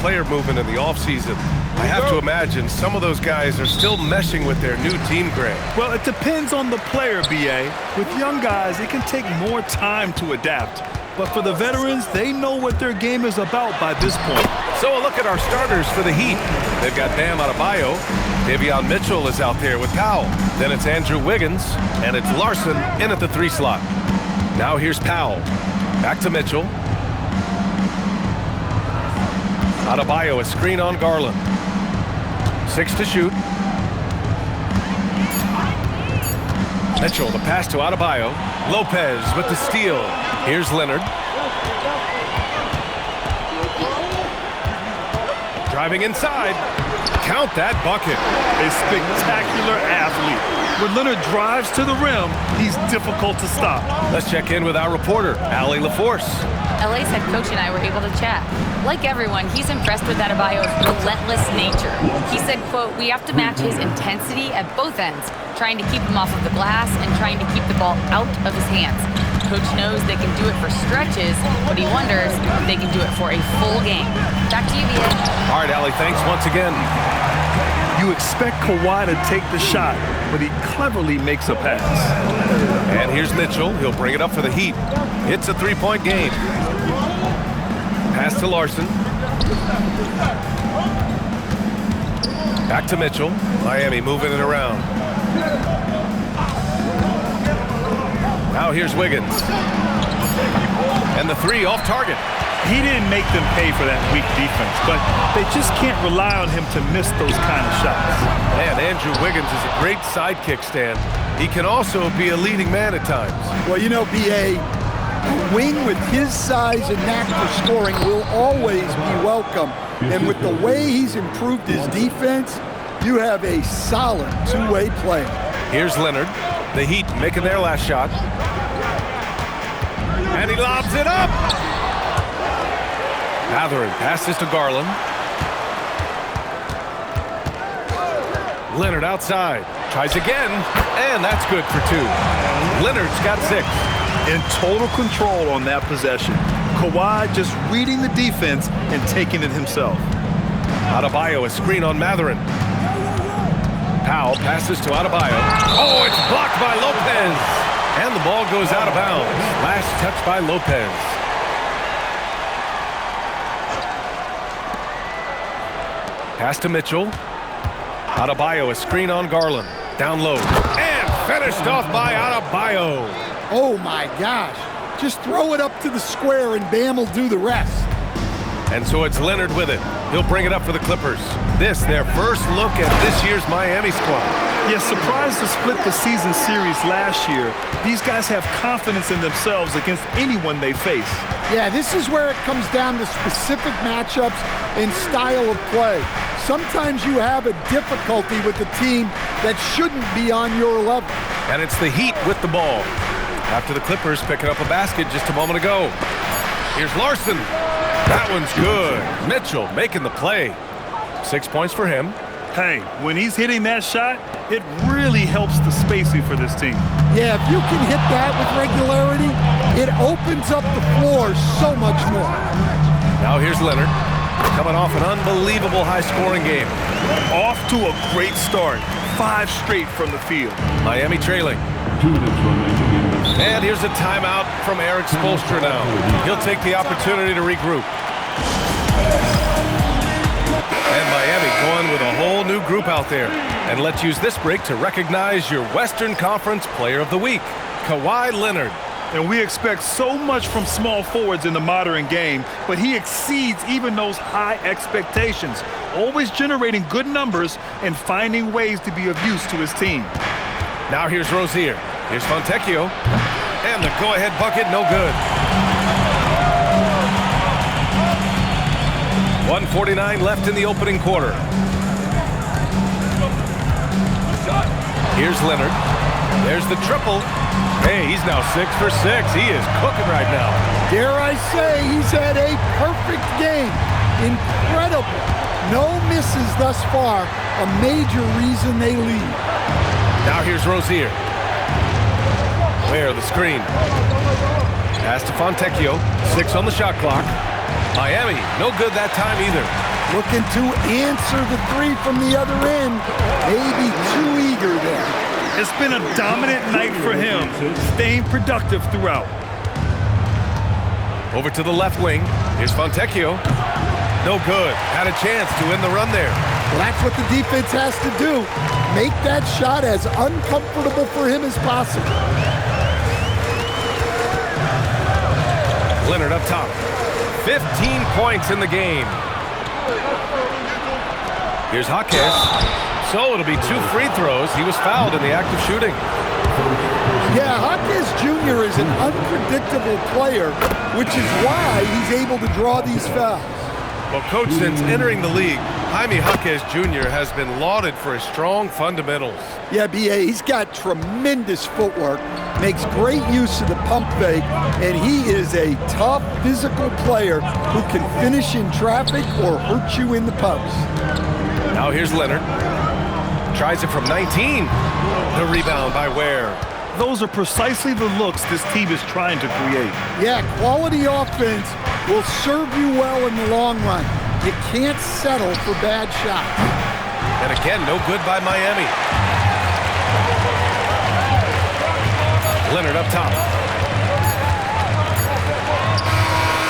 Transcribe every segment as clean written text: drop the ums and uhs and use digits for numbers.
player movement in the offseason. I have to imagine some of those guys are still meshing with their new team, Grant. Well, it depends on the player, B.A. With young guys, it can take more time to adapt. But for the veterans, they know what their game is about by this point. So a look at our starters for the Heat. They've got Bam Adebayo. Davion Mitchell is out there with Powell. Then it's Andrew Wiggins, and it's Larson in at the 3 slot. Now here's Powell. Back to Mitchell. Adebayo, a screen on Garland. 6 to shoot. Mitchell, the pass to Adebayo. Lopez with the steal. Here's Leonard. Driving inside. Count that bucket. A spectacular athlete. When Leonard drives to the rim, he's difficult to stop. Let's check in with our reporter, Allie LaForce. LA's head coach and I were able to chat. Like everyone, he's impressed with Adebayo's relentless nature. He said, quote, "We have to match his intensity at both ends, trying to keep him off of the glass and trying to keep the ball out of his hands. Coach knows they can do it for stretches, but he wonders if they can do it for a full game." Back to you, B.A. All right, Allie, thanks once again. You expect Kawhi to take the shot, but he cleverly makes a pass. And here's Mitchell. He'll bring it up for the Heat. It's a 3-point game. Pass to Larson. Back to Mitchell. Miami moving it around. Now here's Wiggins. And the 3 off target. He didn't make them pay for that weak defense, but they just can't rely on him to miss those kind of shots. Man, Andrew Wiggins is a great sidekick, Stan. He can also be a leading man at times. Well, you know, B.A., a wing with his size and knack for scoring will always be welcome. And with the way he's improved his defense, you have a solid two-way player. Here's Leonard. The Heat making their last shot. And he lobs it up. Mathurin passes to Garland. Leonard outside. Tries again. And that's good for 2. Leonard's got 6. In total control on that possession. Kawhi just reading the defense and taking it himself. Adebayo, a screen on Mathurin. Powell passes to Adebayo. Oh, it's blocked by Lopez. And the ball goes out of bounds. Last touch by Lopez. Pass to Mitchell. Adebayo, a screen on Garland. Down low. And finished off by Adebayo. Oh, my gosh. Just throw it up to the square and Bam will do the rest. And so it's Leonard with it. He'll bring it up for the Clippers. This, their first look at this year's Miami squad. Yeah, surprised to split the season series last year. These guys have confidence in themselves against anyone they face. Yeah, this is where it comes down to specific matchups and style of play. Sometimes you have a difficulty with a team that shouldn't be on your level. And it's the Heat with the ball. After the Clippers picking up a basket just a moment ago. Here's Larson. That one's good. Mitchell making the play. 6 points for him. Hey, when he's hitting that shot, it really helps the spacing for this team. Yeah, if you can hit that with regularity, it opens up the floor so much more. Now here's Leonard. Coming off an unbelievable high-scoring game. Off to a great start. 5 straight from the field. Miami trailing. And here's a timeout from Eric Spoelstra now. He'll take the opportunity to regroup. And Miami going with a whole new group out there. And let's use this break to recognize your Western Conference Player of the Week, Kawhi Leonard. And we expect so much from small forwards in the modern game, but he exceeds even those high expectations, always generating good numbers and finding ways to be of use to his team. Now here's Rozier. Here's Fontecchio. And the go-ahead bucket, no good. 1:49 left in the opening quarter. Here's Leonard. There's the triple. Hey, he's now 6 for 6. He is cooking right now. Dare I say, he's had a perfect game. Incredible. No misses thus far. A major reason they lead. Now here's Rozier. Where the screen. Pass to Fontecchio. 6 on the shot clock. Miami, no good that time either. Looking to answer the three from the other end. Maybe too eager there. It's been a dominant night for him, staying productive throughout. Over to the left wing. Here's Fontecchio. No good. Had a chance to win the run there. Well, that's what the defense has to do. Make that shot as uncomfortable for him as possible. Leonard up top. 15 points in the game. Here's Jaquez. So it'll be 2 free throws. He was fouled in the act of shooting. Yeah, Jaquez Jr. is an unpredictable player, which is why he's able to draw these fouls. Well, Coach, since entering the league, Jaime Jaquez Jr. has been lauded for his strong fundamentals. Yeah, B.A., he's got tremendous footwork, makes great use of the pump fake, and he is a tough physical player who can finish in traffic or hurt you in the post. Now here's Leonard. Tries it from 19. The rebound by Ware. Those are precisely the looks this team is trying to create. Yeah, quality offense will serve you well in the long run. You can't settle for bad shots. And again, no good by Miami. Leonard up top.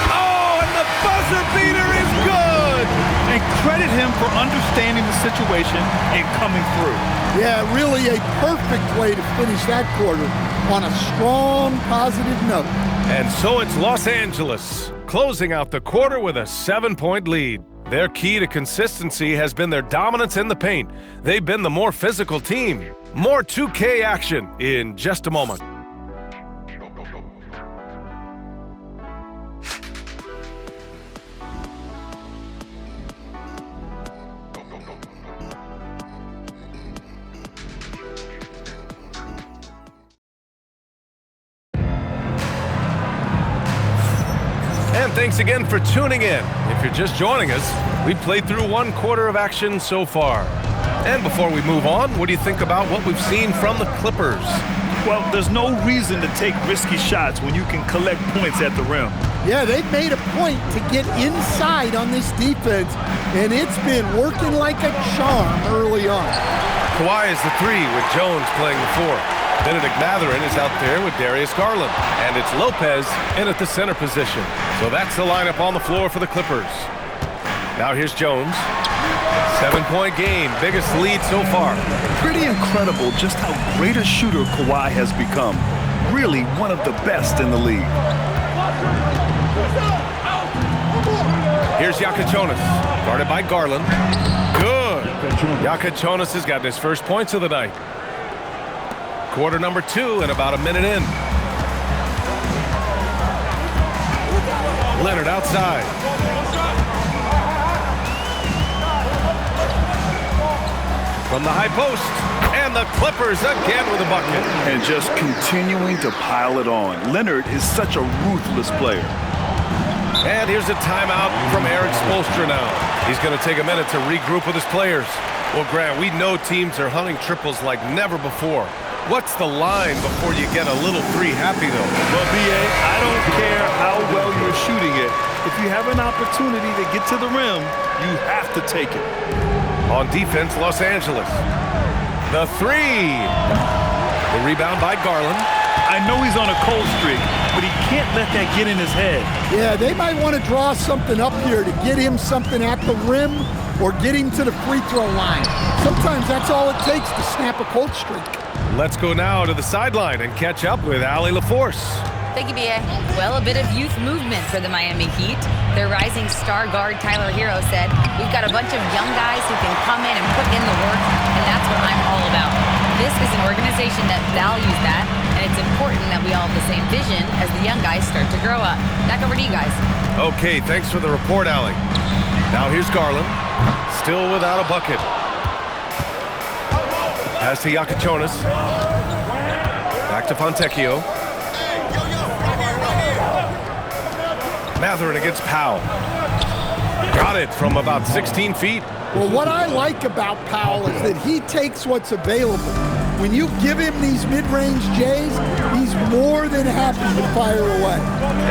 Oh, and the buzzer beater is good! And credit him for understanding the situation and coming through. Yeah, really a perfect way to finish that quarter on a strong, positive note. And so it's Los Angeles, closing out the quarter with a 7-point lead. Their key to consistency has been their dominance in the paint. They've been the more physical team. More 2K action in just a moment. And thanks again for tuning in. If you're just joining us, we played through 1 quarter of action so far. And before we move on, what do you think about what we've seen from the Clippers? Well, there's no reason to take risky shots when you can collect points at the rim. Yeah, they've made a point to get inside on this defense, and it's been working like a charm early on. Kawhi is the 3 with Jones playing the 4. Benedict Mathurin is out there with Darius Garland. And it's Lopez in at the center position. So that's the lineup on the floor for the Clippers. Now here's Jones. 7-point game, biggest lead so far. Pretty incredible just how great a shooter Kawhi has become. Really one of the best in the league. Here's Yakachonis, guarded by Garland. Good. Yakachonis has gotten his first points of the night. Quarter number 2 and about a minute in. Leonard outside. From the high post. And the Clippers again with a bucket. And just continuing to pile it on. Leonard is such a ruthless player. And here's a timeout from Eric Spoelstra now. He's going to take a minute to regroup with his players. Well, Grant, we know teams are hunting triples like never before. What's the line before you get a little free happy, though? Well, B.A., I don't care how well you're shooting it. If you have an opportunity to get to the rim, you have to take it. On defense, Los Angeles. The 3. The rebound by Garland. I know he's on a cold streak, but he can't let that get in his head. Yeah, they might want to draw something up here to get him something at the rim or get him to the free throw line. Sometimes that's all it takes to snap a cold streak. Let's go now to the sideline and catch up with Allie LaForce. Thank you, B.A. Well, a bit of youth movement for the Miami Heat. Their rising star guard, Tyler Hero, said, "We've got a bunch of young guys who can come in and put in the work, and that's what I'm all about." This is an organization that values that, and it's important that we all have the same vision as the young guys start to grow up. Back over to you guys. Okay, thanks for the report, Allie. Now here's Garland, still without a bucket. Pass to Yakachonis. Back to Fontecchio. Mathurin against Powell. Got it from about 16 feet. Well, what I like about Powell is that he takes what's available. when you give him these mid-range J's, he's more than happy to fire away.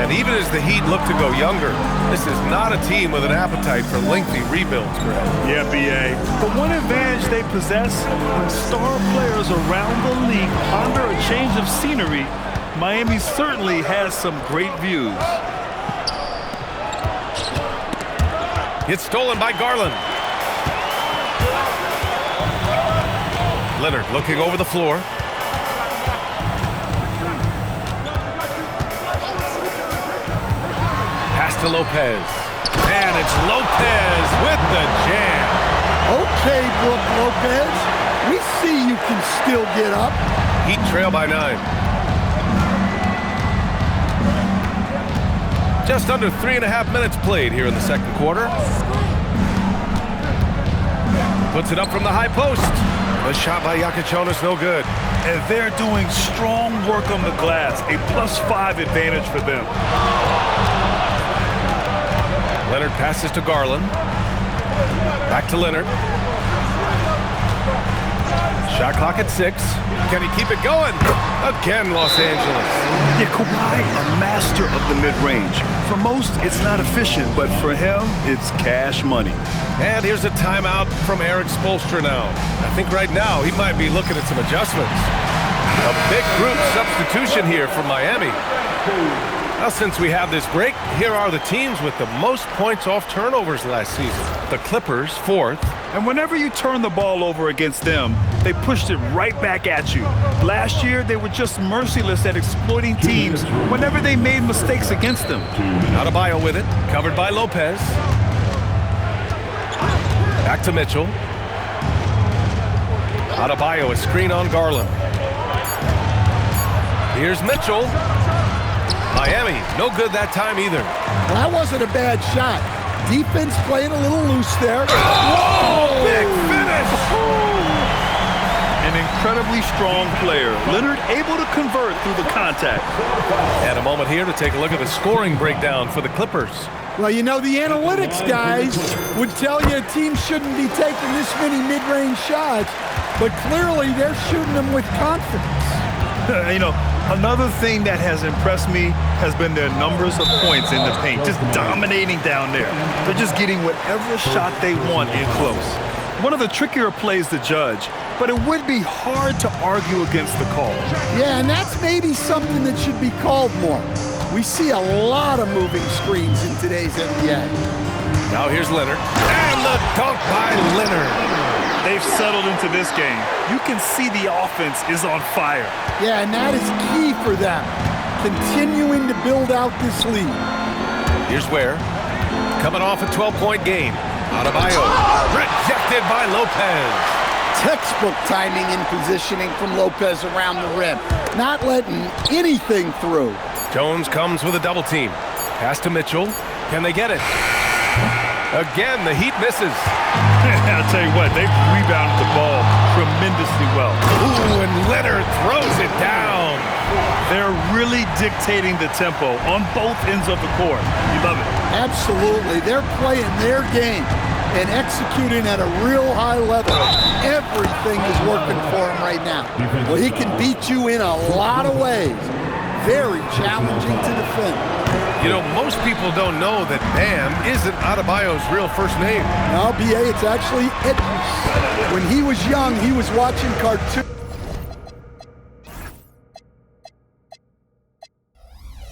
And even as the Heat look to go younger, this is not a team with an appetite for lengthy rebuilds, Greg. Yeah, B.A. The one advantage they possess, when star players around the league ponder a change of scenery, Miami certainly has some great views. It's stolen by Garland. Leonard looking over the floor. Pass to Lopez. And it's Lopez with the jam. Okay, Brook Lopez, we see you can still get up. Heat trail by 9. Just under 3.5 minutes played here in the second quarter. Puts it up from the high post. The shot by Iacochonis, no good. And they're doing strong work on the glass, a +5 advantage for them. Leonard passes to Garland. Back to Leonard. Shot clock at 6. Can he keep it going? Again, Los Angeles. Yeah, Kawhi, a master of the mid-range. For most, it's not efficient, but for him, it's cash money. And here's a timeout from Eric Spoelstra now. I think right now he might be looking at some adjustments. A big group substitution here from Miami. Now, since we have this break, here are the teams with the most points off turnovers last season. The Clippers, 4th. And whenever you turn the ball over against them, they pushed it right back at you. Last year, they were just merciless at exploiting teams whenever they made mistakes against them. Adebayo with it, covered by Lopez. Back to Mitchell. Adebayo, a screen on Garland. Here's Mitchell. Miami, no good that time either. Well, that wasn't a bad shot. Defense playing a little loose there. Whoa! Big finish! An incredibly strong player. Leonard able to convert through the contact. And a moment here to take a look at the scoring breakdown for the Clippers. Well, you know, the analytics guys would tell you a team shouldn't be taking this many mid-range shots, but clearly they're shooting them with confidence. You know, another thing that has impressed me has been their numbers of points in the paint, just dominating down there. They're just getting whatever shot they want in close. One of the trickier plays to judge, but it would be hard to argue against the call. Yeah, and that's maybe something that should be called more. We see a lot of moving screens in today's NBA. Now here's Leonard. And the dunk by Leonard. They've settled into this game. You can see the offense is on fire. Yeah, and that is key for them, continuing to build out this lead. Here's Ware, coming off a 12-point game. Adebayo, rejected by Lopez. Textbook timing and positioning from Lopez around the rim, not letting anything through. Jones comes with a double team. Pass to Mitchell. Can they get it? Again, the Heat misses. I'll tell you what, they've rebounded the ball tremendously well. Ooh, and Leonard throws it down. They're really dictating the tempo on both ends of the court. You love it. Absolutely. They're playing their game and executing at a real high level. Everything is working for him right now. Well, he can beat you in a lot of ways. Very challenging to defend. You know, most people don't know that Bam isn't Adebayo's real first name. No, B.A., it's actually Idris. When he was young, he was watching cartoons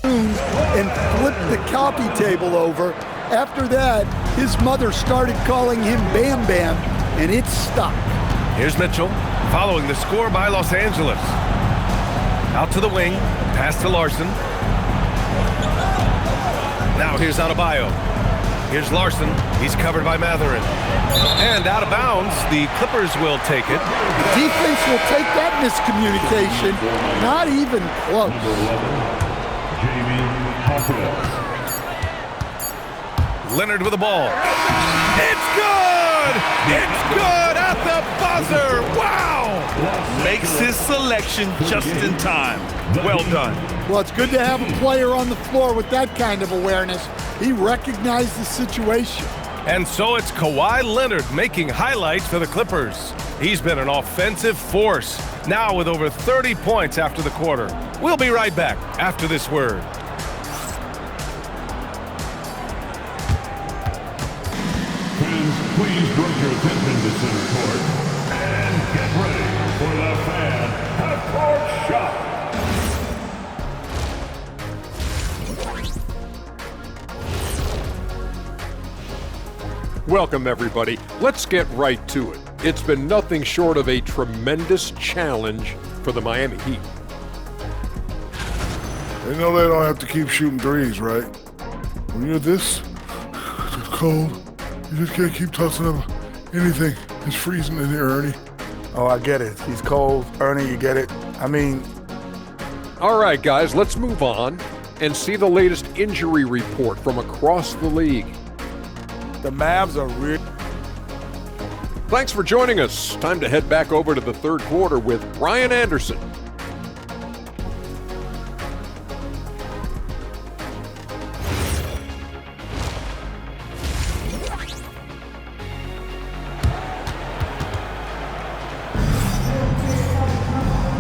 and flipped the copy table over. After that, his mother started calling him Bam Bam, and it stuck. Here's Mitchell, following the score by Los Angeles. Out to the wing, pass to Larson. Now here's Adebayo. Here's Larson. He's covered by Matherin. And out of bounds, the Clippers will take it. The defense will take that miscommunication. Not even close. Leonard with the ball. It's good! It's good at the buzzer! Wow! Makes his selection just in time. Well done. Well, it's good to have a player on the floor with that kind of awareness. He recognized the situation. And so it's Kawhi Leonard making highlights for the Clippers. He's been an offensive force, now with over 30 points after the quarter. We'll be right back after this word. Fans, please direct your attention to center court and get ready for the fan half-court shot. Welcome, everybody. Let's get right to it. It's been nothing short of a tremendous challenge for the Miami Heat. They know they don't have to keep shooting threes, right? When you're this cold, you just can't keep tossing up anything. It's freezing in here, Ernie. Oh, I get it. He's cold. Ernie, you get it. I mean... All right, guys, let's move on and see the latest injury report from across the league. The Mavs are real. Thanks for joining us. Time to head back over to the third quarter with Brian Anderson.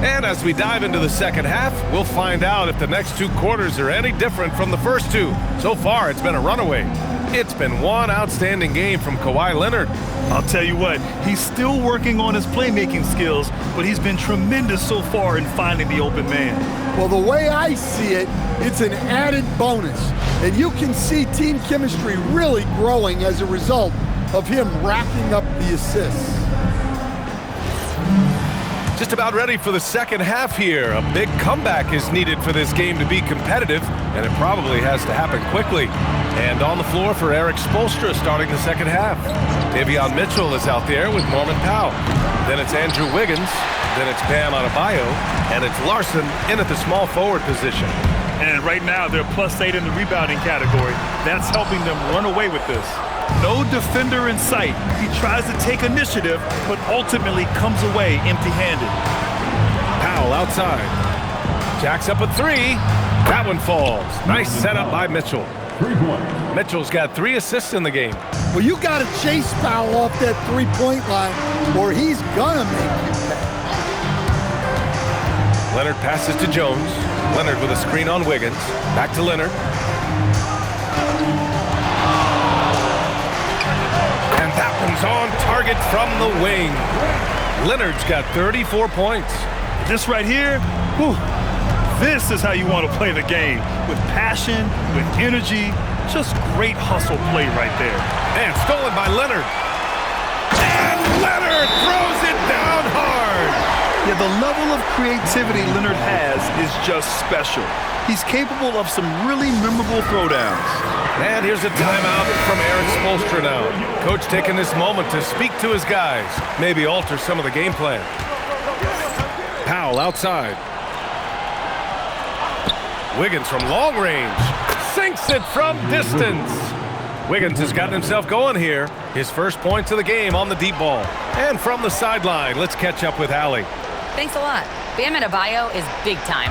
And as we dive into the second half, we'll find out if the next two quarters are any different from the first two. So far, it's been a runaway. It's been one outstanding game from Kawhi Leonard. I'll tell you what, he's still working on his playmaking skills, but he's been tremendous so far in finding the open man. Well, the way I see it, it's an added bonus. And you can see team chemistry really growing as a result of him racking up the assists. Just about ready for the second half here. A big comeback is needed for this game to be competitive, and it probably has to happen quickly. And on the floor for Eric Spoelstra starting the second half. Davion Mitchell is out there with Norman Powell. Then it's Andrew Wiggins. Then it's Bam Adebayo. And it's Larson in at the small forward position. And right now, they're +8 in the rebounding category. That's helping them run away with this. No defender in sight. He tries to take initiative, but ultimately comes away empty-handed. Powell outside. Jacks up a three. That one falls. Nice setup by Mitchell. 3 points. Mitchell's got 3 assists in the game. Well, you got to chase Powell off that three-point line, or he's gonna make you pay. Leonard passes to Jones. Leonard with a screen on Wiggins. Back to Leonard. And that one's on target from the wing. Leonard's got 34 points. This right here, whew, this is how you want to play the game. With passion, with energy, just great hustle play right there. And stolen by Leonard. And Leonard throws it down hard. Yeah, the level of creativity Leonard has is just special. He's capable of some really memorable throwdowns. And here's a timeout from Eric Spoelstra now. Coach taking this moment to speak to his guys, maybe alter some of the game plan. Powell outside. Wiggins from long range. Sinks it from distance. Wiggins has gotten himself going here. His first points of the game on the deep ball. And from the sideline, let's catch up with Allie. Thanks a lot. Bam Adebayo is big time.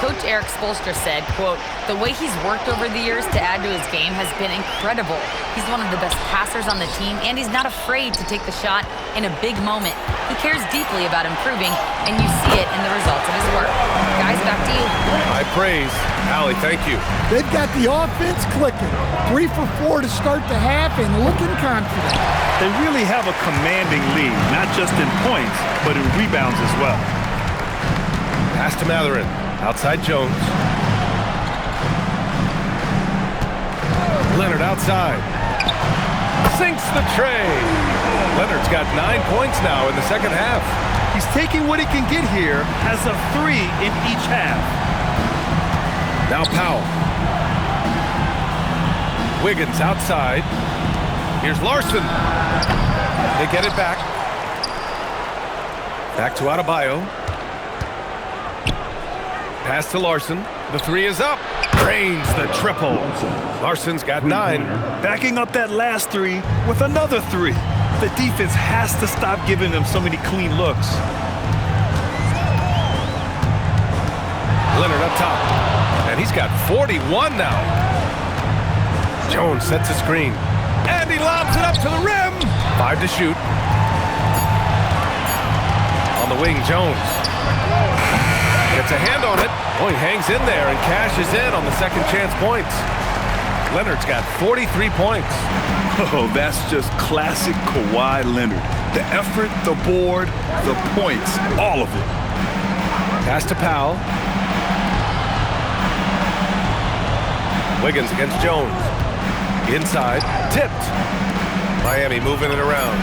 Coach Eric Spoelstra said, quote, "The way he's worked over the years to add to his game has been incredible. He's one of the best passers on the team, and he's not afraid to take the shot in a big moment. He cares deeply about improving, and you see it in the results of his work." Guys, back to you. High praise. Allie, thank you. They've got the offense clicking. 3 for 4 to start the half and looking confident. They really have a commanding lead, not just in points, but in rebounds as well. Pass to Matherin. Outside Jones. Leonard outside. Sinks the tray. Leonard's got 9 points now in the second half. He's taking what he can get here, has a 3 in each half. Now Powell. Wiggins outside. Here's Larson. They get it back. Back to Adebayo. Pass to Larson. The 3 is up. Drains the triple. Larson's got 9. Backing up that last 3 with another 3. The defense has to stop giving them so many clean looks. Leonard up top. And he's got 41 now. Jones sets a screen. And he lobs it up to the rim. 5 to shoot. On the wing, Jones. Gets a hand on it. Oh, he hangs in there and cashes in on the second chance points. Leonard's got 43 points. Oh, that's just classic Kawhi Leonard. The effort, the board, the points, all of it. Pass to Powell. Wiggins against Jones. Inside, tipped. Miami moving it around.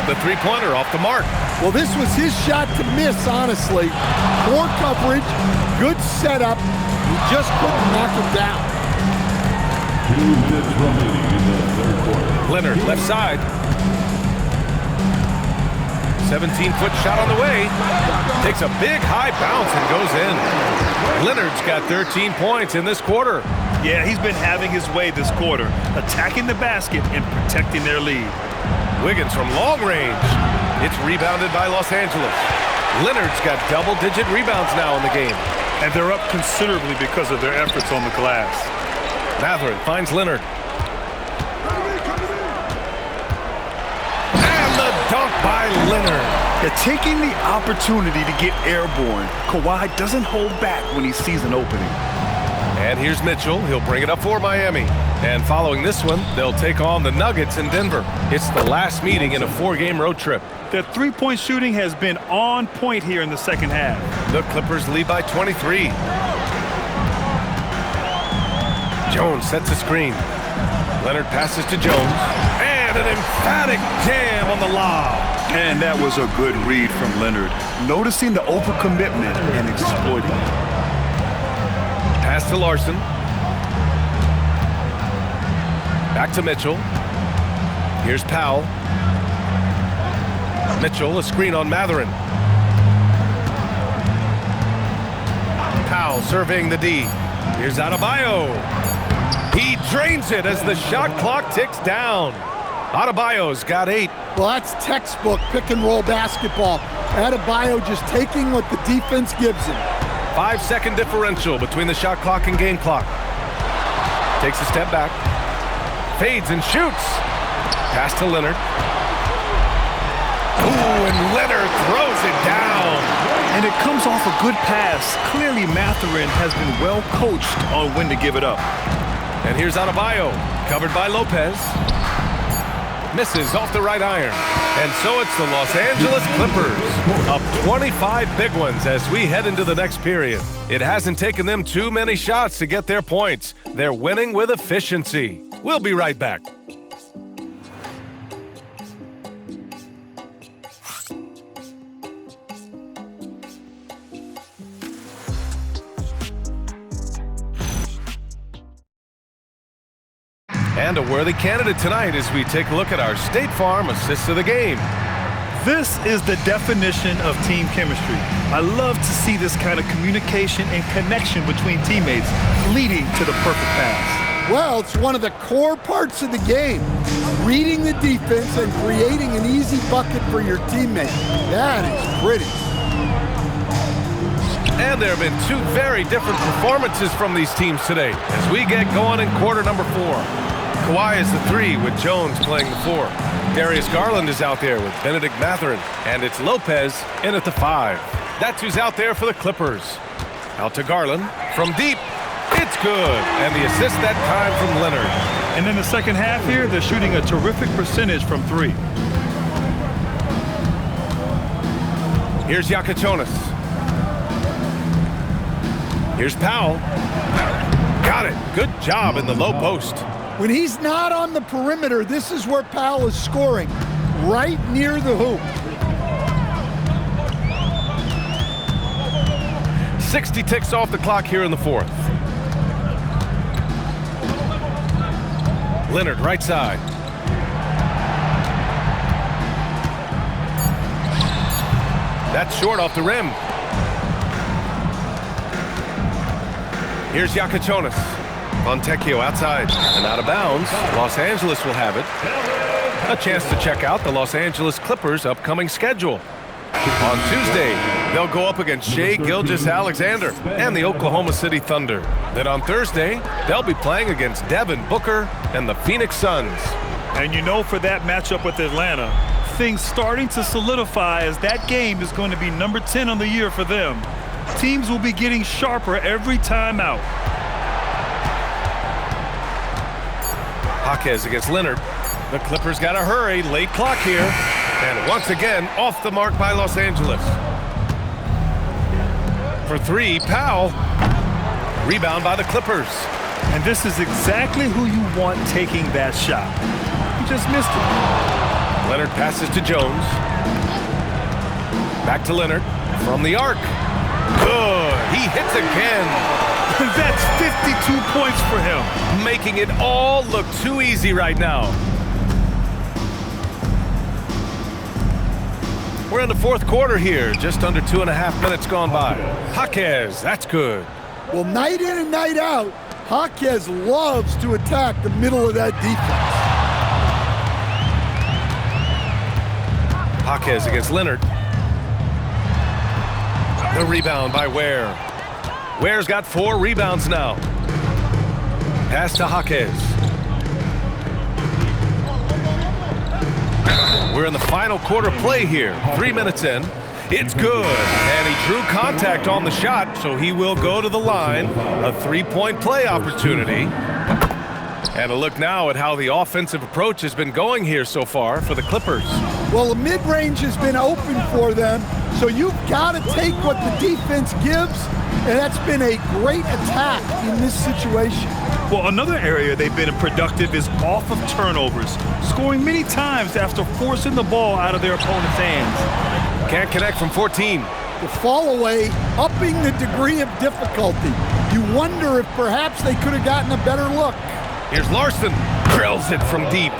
The three-pointer off the mark. Well, this was his shot to miss, honestly. Poor coverage, good setup. He just couldn't knock it down. 2 minutes remaining in the third quarter. Leonard, left side. 17-foot shot on the way. Takes a big high bounce and goes in. Leonard's got 13 points in this quarter. Yeah, he's been having his way this quarter, attacking the basket and protecting their lead. Wiggins from long range. It's rebounded by Los Angeles. Leonard's got double-digit rebounds now in the game. And they're up considerably because of their efforts on the glass. Mathurin finds Leonard. And the dunk by Leonard. They're taking the opportunity to get airborne. Kawhi doesn't hold back when he sees an opening. And here's Mitchell. He'll bring it up for Miami. And following this one, they'll take on the Nuggets in Denver. It's the last meeting in a 4-game road trip. Their three-point shooting has been on point here in the second half. The Clippers lead by 23. Jones sets a screen. Leonard passes to Jones. And an emphatic jam on the lob. And that was a good read from Leonard, noticing the overcommitment and exploiting it. Pass to Larson. Back to Mitchell. Here's Powell. Mitchell, a screen on Mathurin. Powell surveying the D. Here's Adebayo. He drains it as the shot clock ticks down. Adebayo's got 8. Well, that's textbook pick-and-roll basketball. Adebayo just taking what the defense gives him. 5-second differential between the shot clock and game clock. Takes a step back. Fades and shoots. Pass to Leonard. Ooh, and Leonard throws it down. And it comes off a good pass. Clearly, Mathurin has been well coached on when to give it up. And here's Adebayo, covered by Lopez. Misses off the right iron. And so it's the Los Angeles Clippers. Up 25 big ones as we head into the next period. It hasn't taken them too many shots to get their points. They're winning with efficiency. We'll be right back. And a worthy candidate tonight as we take a look at our State Farm Assist of the Game. This is the definition of team chemistry. I love to see this kind of communication and connection between teammates leading to the perfect pass. Well, it's one of the core parts of the game. Reading the defense and creating an easy bucket for your teammate. That is pretty. And there have been 2 very different performances from these teams today as we get going in quarter number 4. Kawhi is the 3 with Jones playing the 4. Darius Garland is out there with Benedict Mathurin. And it's Lopez in at the 5. That's who's out there for the Clippers. Out to Garland from deep. It's good. And the assist that time from Leonard. And in the second half here, they're shooting a terrific percentage from 3. Here's Yakachonis. Here's Powell. Got it. Good job in the low post. When he's not on the perimeter, this is where Powell is scoring, right near the hoop. 60 ticks off the clock here in the 4th. Leonard, right side. That's short off the rim. Here's Yakachonis. Fontecchio outside and out of bounds. Los Angeles will have it. A chance to check out the Los Angeles Clippers' upcoming schedule. On Tuesday, They'll go up against Shai Gilgeous-Alexander and the Oklahoma City Thunder. Then on Thursday, they'll be playing against Devin Booker and the Phoenix Suns. And you know, for that matchup with Atlanta, things starting to solidify as that game is going to be number 10 on the year for them. Teams will be getting sharper every time out. Jaquez against Leonard. The Clippers got to hurry. Late clock here. And once again, off the mark by Los Angeles. For three, Powell. Rebound by the Clippers. And this is exactly who you want taking that shot. He just missed it. Leonard passes to Jones. Back to Leonard. From the arc. Good. He hits again. That's 52 points for him. Making it all look too easy right now. We're in the fourth quarter here. Just under 2.5 minutes gone by. Jaquez, that's good. Well, night in and night out, Jaquez loves to attack the middle of that defense. Jaquez against Leonard. The rebound by Ware. Ware's got 4 rebounds now. Pass to Jaquez. We're in the final quarter play here. 3 minutes in. It's good. And he drew contact on the shot, so he will go to the line. A 3-point play opportunity. And a look now at how the offensive approach has been going here so far for the Clippers. Well, the mid-range has been open for them, so you've got to take what the defense gives, and that's been a great attack in this situation. Well, another area they've been productive is off of turnovers, scoring many times after forcing the ball out of their opponent's hands. Can't connect from 14. The fall away, upping the degree of difficulty. You wonder if perhaps they could have gotten a better look. Here's Larson. Drills it from deep.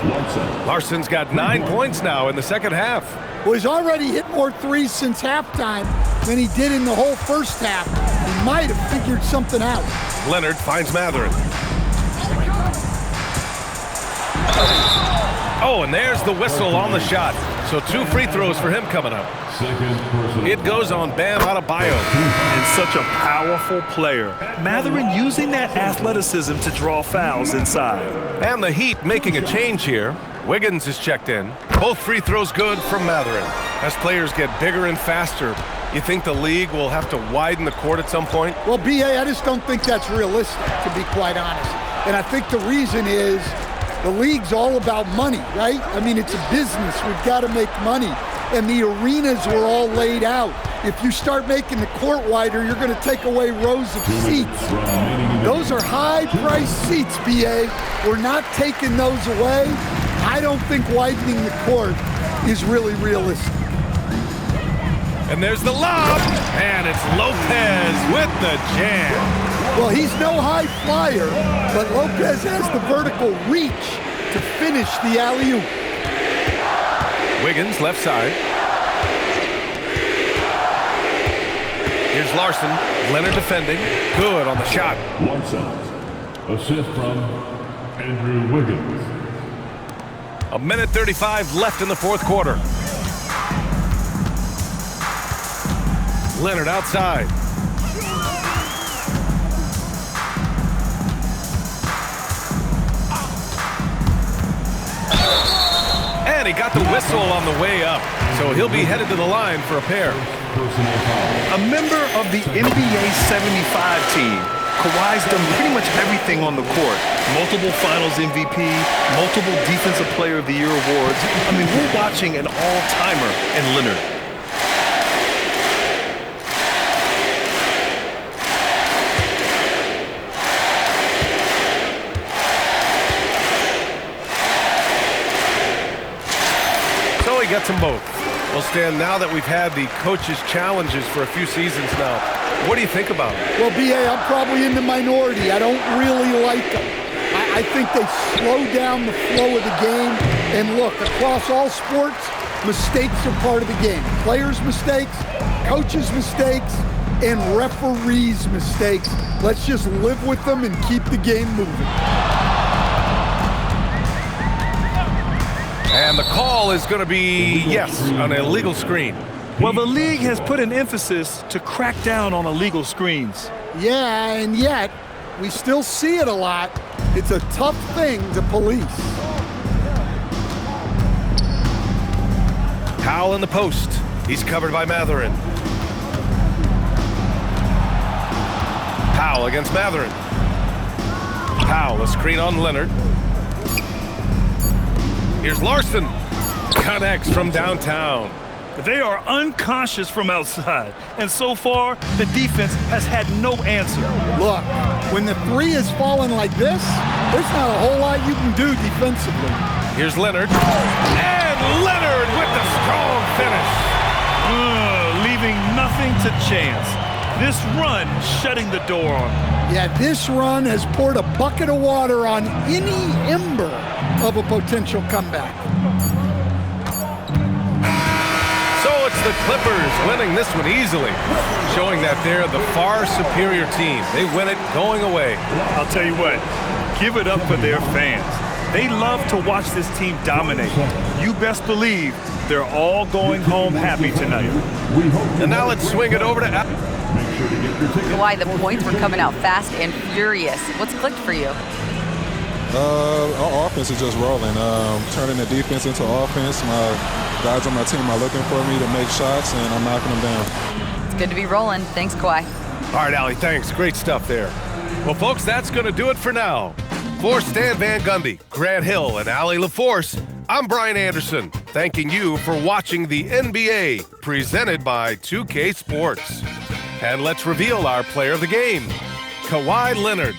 Larson's got 9 points now in the second half. Well, he's already hit more threes since halftime than he did in the whole first half. He might have figured something out. Leonard finds Mathurin. Oh, and there's the whistle on the shot. So 2 free throws for him coming up. It goes on Bam Adebayo. And such a powerful player. Mathurin using that athleticism to draw fouls inside. And the Heat making a change here. Wiggins is checked in. Both free throws good from Mathurin. As players get bigger and faster, you think the league will have to widen the court at some point? Well, B.A., I just don't think that's realistic, to be quite honest. And I think the reason is the league's all about money, right? I mean, it's a business. We've got to make money. And the arenas were all laid out. If you start making the court wider, you're going to take away rows of seats. Those are high-priced seats, B.A. We're not taking those away. I don't think widening the court is really realistic. And there's the lob, and it's Lopez with the jam. Well, he's no high flyer, but Lopez has the vertical reach to finish the alley-oop. Wiggins, left side. Here's Larson. Leonard defending. Good on the shot. 1 shot. Assist from Andrew Wiggins. 1:35 left in the fourth quarter. Leonard outside. And he got the whistle on the way up, so he'll be headed to the line for a pair. A member of the NBA 75 team, Kawhi's done pretty much everything on the court. Multiple Finals MVP, multiple Defensive Player of the Year awards. I mean, we're watching an all-timer in Leonard. So he gets them both. Well, Stan, now that we've had the coaches' challenges for a few seasons now, what do you think about it? Well, B.A., I'm probably in the minority. I don't really like them. I think they slow down the flow of the game. And look, across all sports, mistakes are part of the game. Players' mistakes, coaches' mistakes, and referees' mistakes. Let's just live with them and keep the game moving. And the call is going to be, yes, an illegal screen. Well, the league has put an emphasis to crack down on illegal screens. Yeah, and yet we still see it a lot. It's a tough thing to police. Powell in the post. He's covered by Matherin. Powell against Matherin. Powell, a screen on Leonard. Here's Larson. Connects from downtown. They are unconscious from outside, and so far, the defense has had no answer. Look, when the three is falling like this, there's not a whole lot you can do defensively. Here's Leonard. And Leonard with the strong finish. Leaving nothing to chance. This run shutting the door on him. Yeah, this run has poured a bucket of water on any ember of a potential comeback. So it's the Clippers winning this one easily, showing that they're the far superior team. They win it going away. I'll tell you what, give it up for their fans. They love to watch this team dominate. You best believe they're all going home happy tonight. And now let's swing it over to Kawhi, the points were coming out fast and furious. What's clicked for you? Our offense is just rolling. Turning the defense into offense. My guys on my team are looking for me to make shots, and I'm knocking them down. It's good to be rolling. Thanks, Kawhi. All right, Allie, thanks. Great stuff there. Well, folks, that's going to do it for now. For Stan Van Gundy, Grant Hill, and Allie LaForce, I'm Brian Anderson, thanking you for watching the NBA, presented by 2K Sports. And let's reveal our player of the game, Kawhi Leonard.